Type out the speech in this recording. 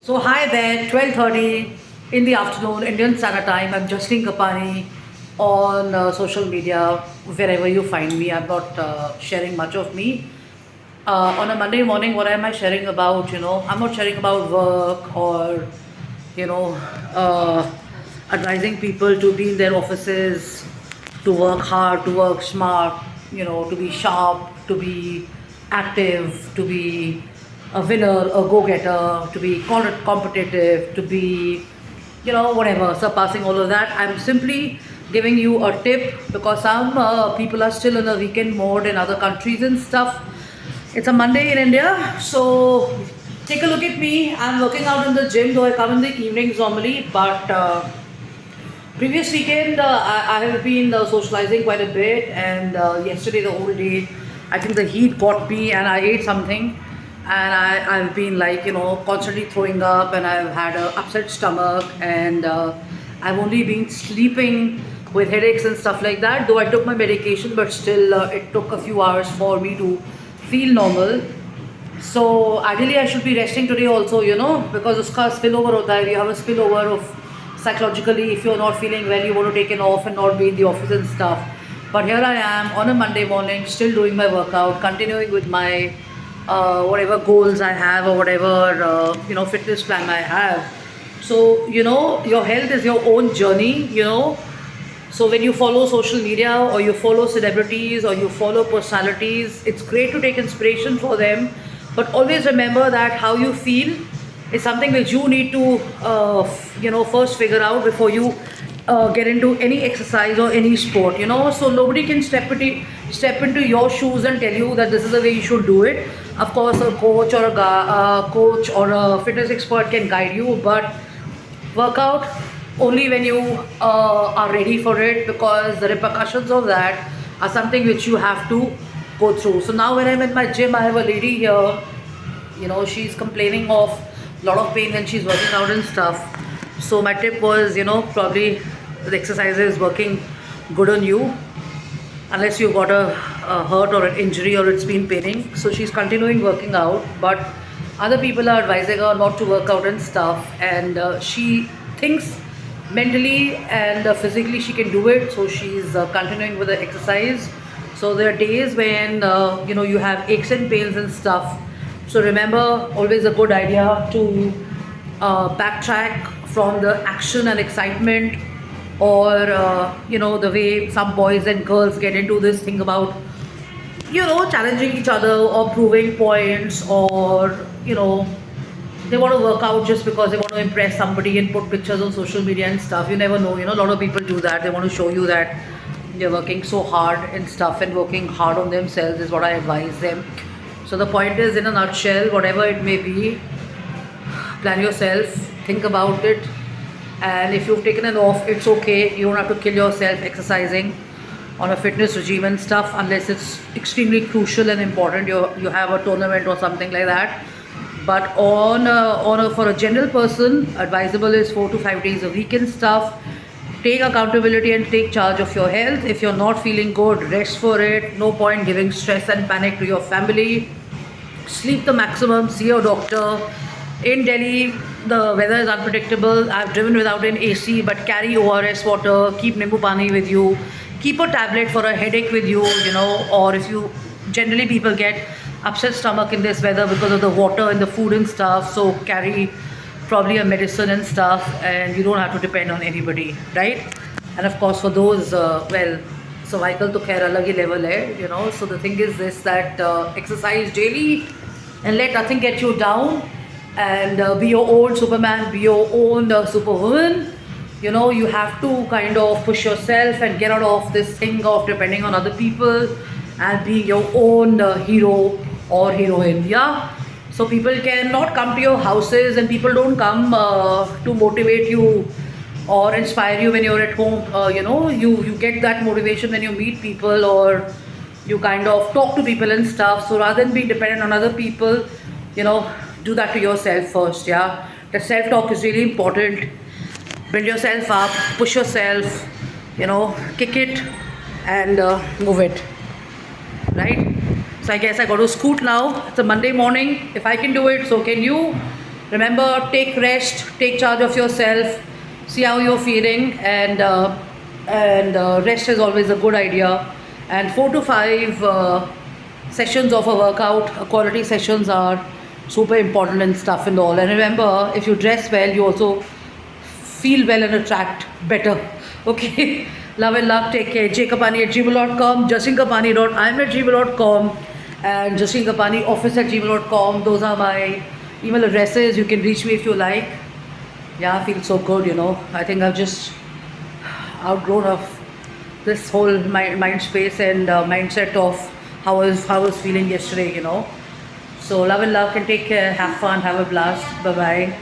So hi there, 12:30 in the afternoon, Indian Standard Time. I'm Justine Kapani on social media, wherever you find me. I'm not sharing much of me. On a Monday morning, what am I sharing about? I'm not sharing about work or, you know, uh, advising people to be in their offices, to work hard, to work smart, to be sharp, to be active, to be a winner, a go-getter, to be competitive, to be, whatever, surpassing all of that. I'm simply giving you a tip because some people are still in a weekend mode in other countries and stuff. It's a Monday in India, so take a look at me. I'm working out in the gym, though I come in the evenings normally, but previous weekend, I have been socializing quite a bit, and yesterday the whole day, I think the heat got me, and I ate something, and I've been like constantly throwing up, and I've had an upset stomach, and I've only been sleeping with headaches and stuff like that. Though I took my medication, but still it took a few hours for me to feel normal. So ideally, I should be resting today also, because uska spillover hota hai. We have a spillover of psychologically, if you're not feeling well, you want to take an off and not be in the office and stuff. But here I am on a Monday morning, still doing my workout, continuing with my whatever goals I have or whatever fitness plan I have. So your health is your own journey. So when you follow social media or you follow celebrities or you follow personalities, it's great to take inspiration for them, but always remember that how you feel is something which you need to first figure out before you get into any exercise or any sport. So nobody can step into your shoes and tell you that this is the way you should do it. Of course, a coach or a fitness expert can guide you, but work out only when you are ready for it, because the repercussions of that are something which you have to go through. So now when I'm in my gym, I have a lady here, she's complaining of a lot of pain when she's working out and stuff. So my tip was, probably the exercise is working good on you, unless you got a hurt or an injury or it's been paining. So she's continuing working out, but other people are advising her not to work out and stuff, and she thinks mentally and physically she can do it, so she's continuing with the exercise. So there are days when you have aches and pains and stuff. So remember, always a good idea to backtrack from the action and excitement, or the way some boys and girls get into this thing about challenging each other or proving points, or they want to work out just because they want to impress somebody and put pictures on social media and stuff. You never know, a lot of people do that. They want to show you that they're working so hard and stuff, and working hard on themselves is what I advise them. So the point is, in a nutshell, whatever it may be, plan yourself, think about it, and if you've taken an off, it's okay. You don't have to kill yourself exercising on a fitness regime and stuff, unless it's extremely crucial and important. You have a tournament or something like that. But for a general person, advisable is 4 to 5 days a week and stuff. Take accountability and take charge of your health. If you're not feeling good, rest for it. No point giving stress and panic to your family. Sleep the maximum, see your doctor. In Delhi, the weather is unpredictable. I've driven without an AC, but carry ORS water, keep Nimbu Pani with you, keep a tablet for a headache with you, or if you, generally people get upset stomach in this weather because of the water and the food and stuff, so carry probably a medicine and stuff, and you don't have to depend on anybody, right? And of course, for those, cervical to khair alag hi level hai, so the thing is this, that exercise daily and let nothing get you down, and be your own Superman, be your own Superwoman. You have to kind of push yourself and get out of this thing of depending on other people, and be your own hero or heroine. Yeah. So people cannot come to your houses, and people don't come to motivate you or inspire you when you're at home. You get that motivation when you meet people, or you kind of talk to people and stuff. So rather than being dependent on other people, do that to yourself first. Yeah. The self-talk is really important. Build yourself up, push yourself, kick it and move it, right? So I guess I got to scoot now. It's a Monday morning. If I can do it, so can you. Remember, take rest, take charge of yourself, see how you're feeling, and rest is always a good idea. And 4 to 5 sessions of a workout, quality sessions are super important and stuff and all. And remember, if you dress well, you also feel well and attract better. Okay. Love and luck. Take care. jkapani@gmail.com, justinKapani.im@gmail.com, and justinKapanioffice@gmail.com. Those are my email addresses. You can reach me if you like. Yeah, I feel so good, you know. I think I've just outgrown of this whole mind space and mindset of how I was feeling yesterday, you know. So love and luck and take care. Have fun. Have a blast. Bye bye.